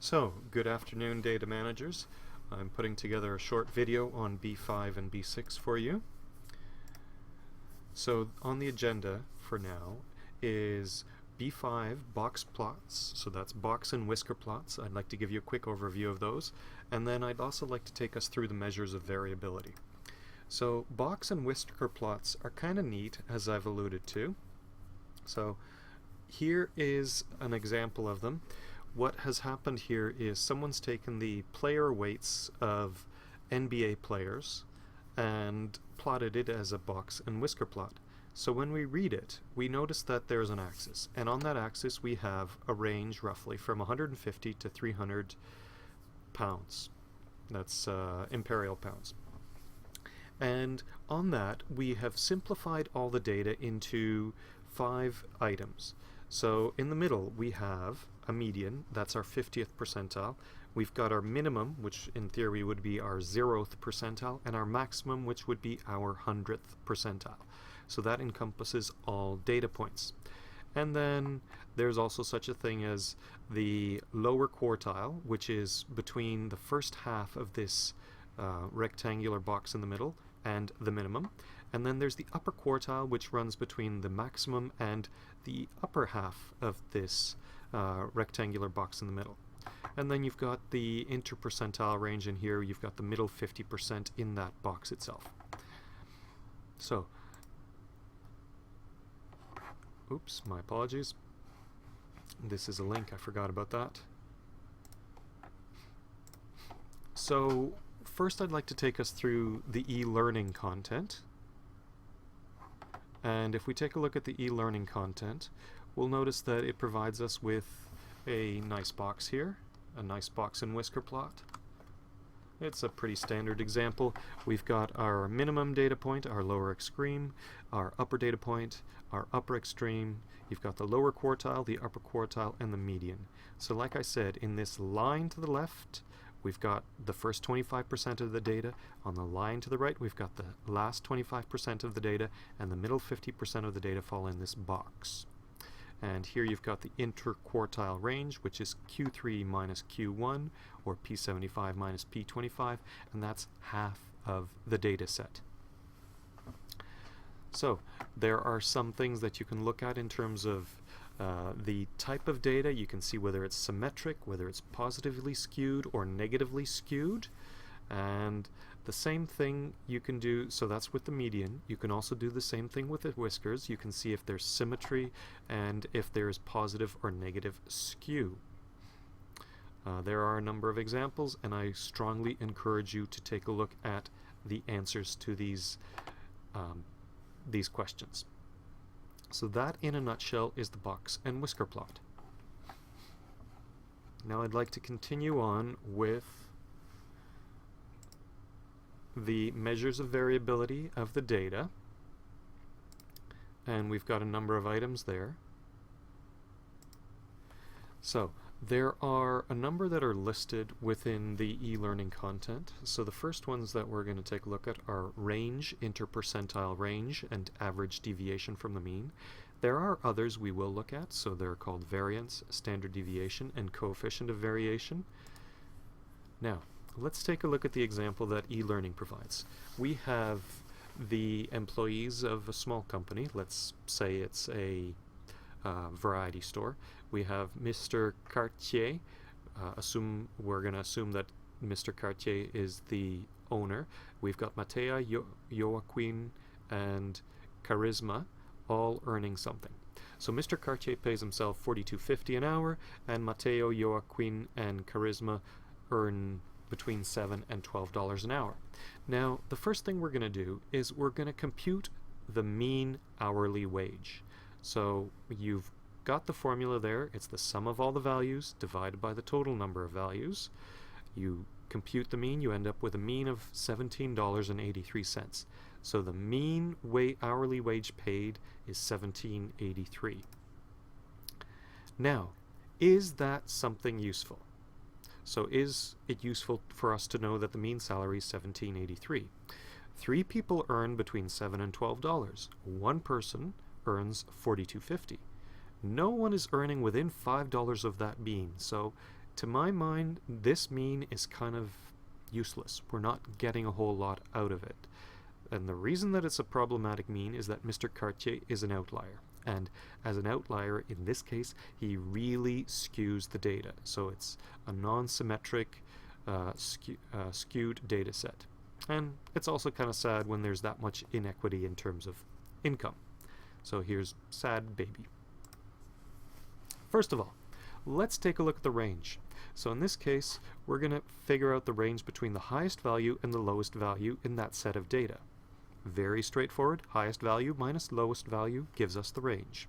So, good afternoon, data managers. I'm putting together a short video on B5 and B6 for you. So, on the agenda for now is B5 box plots, so that's box and whisker plots. I'd like to give you a quick overview of those, and then I'd also like to take us through the measures of variability. So, box and whisker plots are kind of neat, as I've alluded to. So, here is an example of them. What has happened here is someone's taken the player weights of NBA players and plotted it as a box and whisker plot. So when we read it, we notice that there's an axis, and on that axis we have a range roughly from 150 to 300 pounds. That's imperial pounds. And on that we have simplified all the data into 5 items. So in the middle we have a median, that's our 50th percentile. We've got our minimum, which in theory would be our 0th percentile, and our maximum, which would be our 100th percentile. So that encompasses all data points. And then there's also such a thing as the lower quartile, which is between the first half of this rectangular box in the middle and the minimum. And then there's the upper quartile, which runs between the maximum and the upper half of this rectangular box in the middle. And then you've got the interpercentile range, and here you've got the middle 50% in that box itself. So, oops, my apologies. This is a link, I forgot about that. So, first I'd like to take us through the e-learning content. And if we take a look at the e-learning content, we'll notice that it provides us with a nice box here, a nice box and whisker plot. It's a pretty standard example. We've got our minimum data point, our lower extreme, our upper data point, our upper extreme. You've got the lower quartile, the upper quartile, and the median. So like I said, in this line to the left, we've got the first 25% of the data. On the line to the right, we've got the last 25% of the data, and the middle 50% of the data fall in this box. And here you've got the interquartile range, which is Q3 minus Q1, or P75 minus P25, and that's half of the data set. So there are some things that you can look at in terms of the type of data. You can see whether it's symmetric, whether it's positively skewed or negatively skewed. And the same thing you can do, so that's with the median. You can also do the same thing with the whiskers. You can see if there's symmetry and if there's positive or negative skew. There are a number of examples, and I strongly encourage you to take a look at the answers to these questions. So that, in a nutshell, is the box and whisker plot. Now I'd like to continue on with the measures of variability of the data, and we've got a number of items there. So there are a number that are listed within the e-learning content. So the first ones that we're going to take a look at are range, interpercentile range, and average deviation from the mean. There are others we will look at, so they're called variance, standard deviation, and coefficient of variation. Now, let's take a look at the example that e-learning provides. We have the employees of a small company. Let's say it's a variety store. We have Mr. Cartier. We're going to assume that Mr. Cartier is the owner. We've got Matea, Joaquin, and Charisma all earning something. So Mr. Cartier pays himself $42.50 an hour, and Mateo, Joaquin, and Charisma earn between $7 and $12 an hour. Now, the first thing we're going to do is we're going to compute the mean hourly wage. So you've got the formula there. It's the sum of all the values divided by the total number of values. You compute the mean, you end up with a mean of $17.83. So the mean hourly wage paid is $17.83. Now, is that something useful? So is it useful for us to know that the mean salary is $17.83? 3 people earn between $7 and $12. One person earns $42.50. No one is earning within $5 of that mean, so To my mind, this mean is kind of useless. We're not getting a whole lot out of it. And the reason that it's a problematic mean is that Mr. Cartier is an outlier. And as an outlier, in this case, he really skews the data. So it's a non-symmetric, skewed data set. And it's also kind of sad when there's that much inequity in terms of income. So here's sad baby. First of all, let's take a look at the range. So in this case, we're going to figure out the range between the highest value and the lowest value in that set of data. Very straightforward. Highest value minus lowest value gives us the range.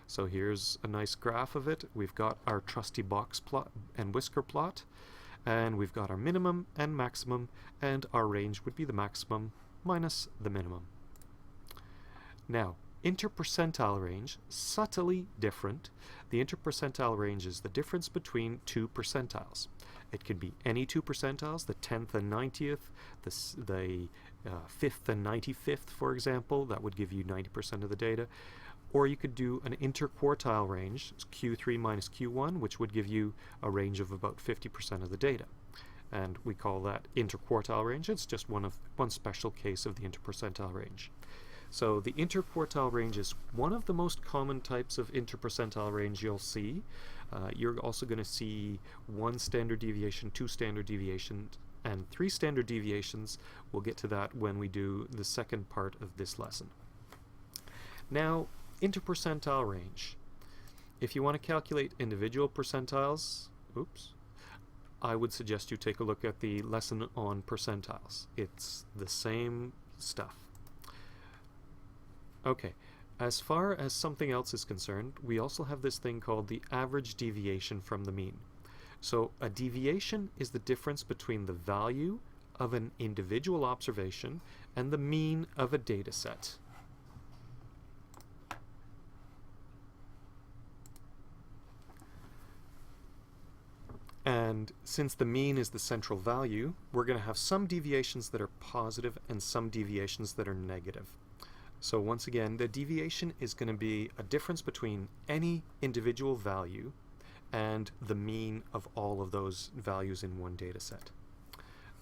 So here's a nice graph of it. We've got our trusty box plot and whisker plot, and we've got our minimum and maximum, and our range would be the maximum minus the minimum. Now, interpercentile range, subtly different. The interpercentile range is the difference between two percentiles. It can be any two percentiles, the 10th and 90th, the 5th and 95th, for example. That would give you 90% of the data. Or you could do an interquartile range, Q3 minus Q1, which would give you a range of about 50% of the data. And we call that interquartile range. It's just one special case of the interpercentile range. So the interquartile range is one of the most common types of interpercentile range you'll see. You're also going to see 1 standard deviation, 2 standard deviations, and 3 standard deviations. We'll get to that when we do the second part of this lesson. Now, interpercentile range. If you want to calculate individual percentiles, I would suggest you take a look at the lesson on percentiles. It's the same stuff. Okay, as far as something else is concerned, we also have this thing called the average deviation from the mean. So a deviation is the difference between the value of an individual observation and the mean of a data set. And since the mean is the central value, we're going to have some deviations that are positive and some deviations that are negative. So once again, the deviation is going to be a difference between any individual value and the mean of all of those values in one data set.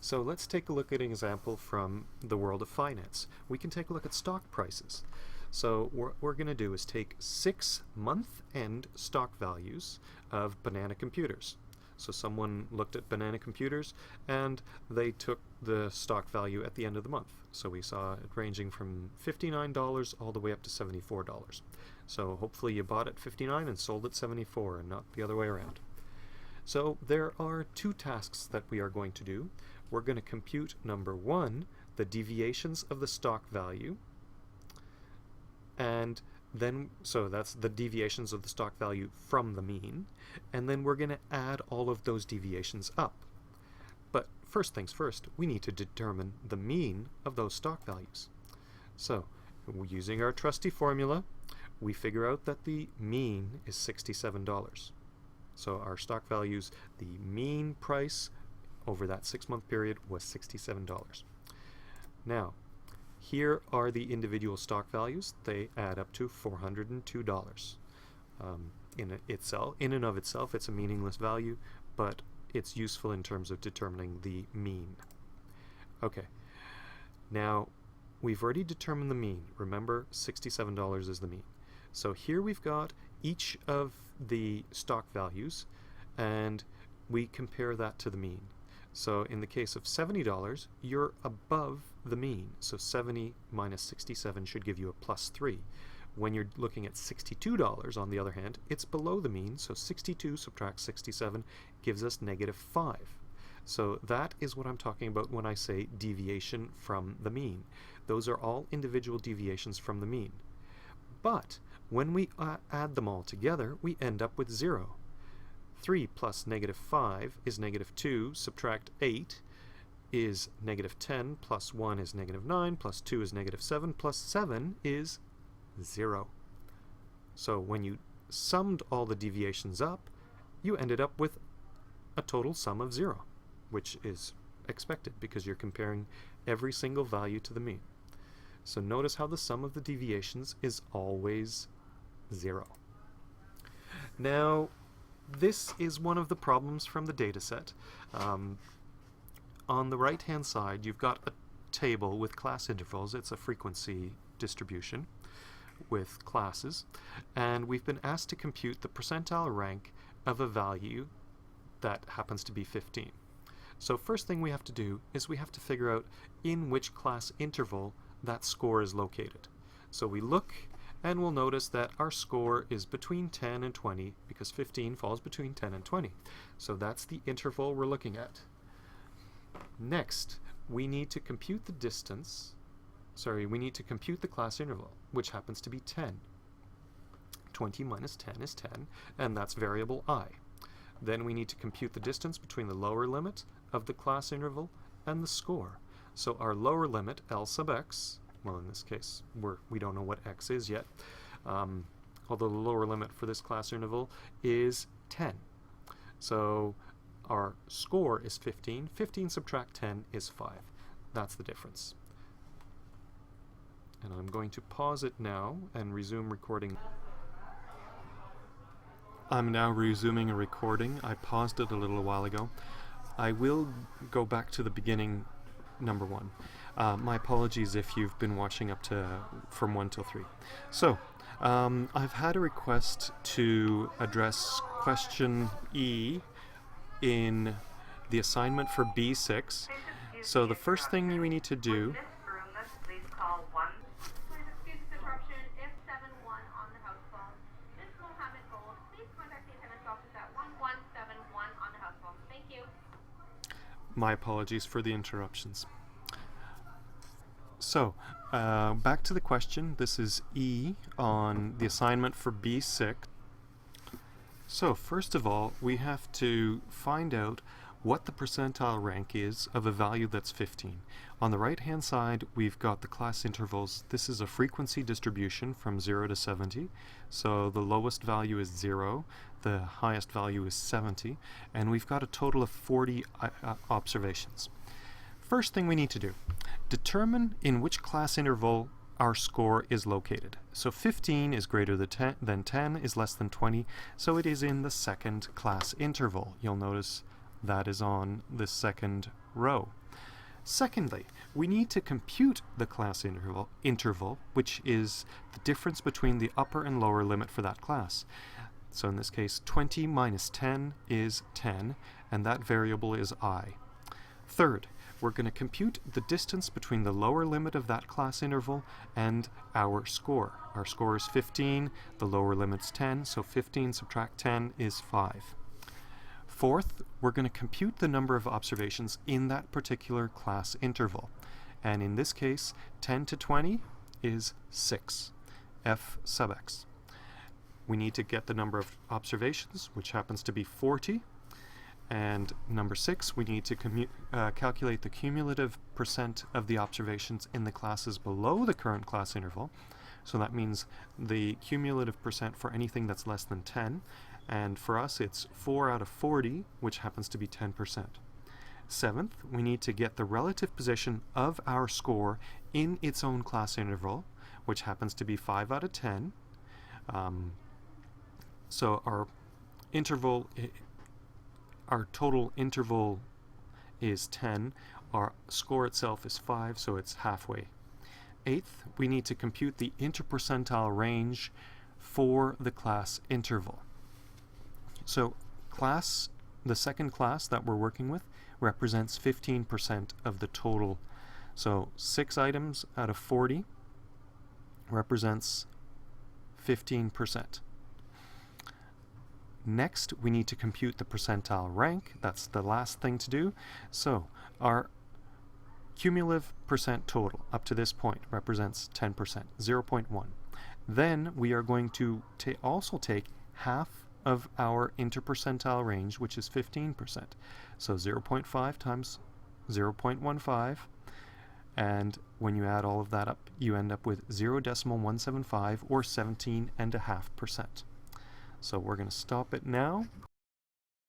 So let's take a look at an example from the world of finance. We can take a look at stock prices. So what we're going to do is take 6 month-end stock values of banana computers. So someone looked at banana computers and they took the stock value at the end of the month. So we saw it ranging from $59 all the way up to $74. So hopefully you bought at $59 and sold at $74 and not the other way around. So there are 2 tasks that we are going to do. We're going to compute, number 1, the deviations of the stock value, and then, so that's the deviations of the stock value from the mean, and then we're going to add all of those deviations up. But first things first, we need to determine the mean of those stock values. So, using our trusty formula, we figure out that the mean is $67. So our stock values, the mean price over that 6-month period was $67. Now, here are the individual stock values. They add up to $402. In and of itself, it's a meaningless value, but it's useful in terms of determining the mean. Okay, now we've already determined the mean. Remember, $67 is the mean. So here we've got each of the stock values, and we compare that to the mean. So in the case of $70, you're above the mean. So 70 minus 67 should give you a +3. When you're looking at $62, on the other hand, it's below the mean. So 62 subtract 67 gives us -5. So that is what I'm talking about when I say deviation from the mean. Those are all individual deviations from the mean. But when we add them all together, we end up with 0. 3 plus -5 is -2, subtract 8 is -10, plus 1 is -9, plus 2 is -7, plus 7 is 0. So when you summed all the deviations up, you ended up with a total sum of 0, which is expected because you're comparing every single value to the mean. So notice how the sum of the deviations is always 0. Now, this is one of the problems from the data set. On the right-hand side, you've got a table with class intervals. It's a frequency distribution with classes, and we've been asked to compute the percentile rank of a value that happens to be 15. So first thing we have to do is we have to figure out in which class interval that score is located. So we look and we'll notice that our score is between 10 and 20 because 15 falls between 10 and 20. So that's the interval we're looking at. Next, we need to compute the distance. We need to compute the class interval, which happens to be 10. 20 minus 10 is 10, and that's variable I. Then we need to compute the distance between the lower limit of the class interval and the score. So our lower limit, L sub x, well in this case we don't know what x is yet, although the lower limit for this class interval is 10. So our score is 15. 15 subtract 10 is 5. That's the difference. And I'm going to pause it now and resume recording. I'm now resuming a recording. I paused it a little while ago. I will go back to the beginning, number 1. My apologies if you've been watching up to from 1 till 3. So, I've had a request to address question E in the assignment for B6. So the first thing we need to do My apologies for the interruptions. So, back to the question. This is E on the assignment for B6. So, first of all, we have to find out what the percentile rank is of a value that's 15. On the right-hand side, we've got the class intervals. This is a frequency distribution from 0 to 70. So the lowest value is 0, the highest value is 70, and we've got a total of 40 observations. First thing we need to do, determine in which class interval our score is located. So 15 is greater than 10 is less than 20, so it is in the second class interval. You'll notice that is on the second row. Secondly, we need to compute the class interval, which is the difference between the upper and lower limit for that class. So in this case, 20 minus 10 is 10, and that variable is I. Third, we're going to compute the distance between the lower limit of that class interval and our score. Our score is 15, the lower limit's 10, so 15 subtract 10 is 5. Fourth, we're going to compute the number of observations in that particular class interval. And in this case, 10 to 20 is 6, f sub x. We need to get the number of observations, which happens to be 40. And number 6, we need to calculate the cumulative percent of the observations in the classes below the current class interval. So that means the cumulative percent for anything that's less than 10. And for us, it's 4 out of 40, which happens to be 10%. Seventh, we need to get the relative position of our score in its own class interval, which happens to be 5 out of 10. So our total interval is 10. Our score itself is 5, so it's halfway. Eighth, we need to compute the interpercentile range for the class interval. So the second class that we're working with represents 15% of the total. So 6 items out of 40 represents 15%. Next, we need to compute the percentile rank. That's the last thing to do. So our cumulative percent total up to this point represents 10%, 0.1. Then we are going to also take half of our interpercentile range, which is 15%. So 0.5 times 0.15, and when you add all of that up, you end up with 0.175 or 17.5%. So we're going to stop it now.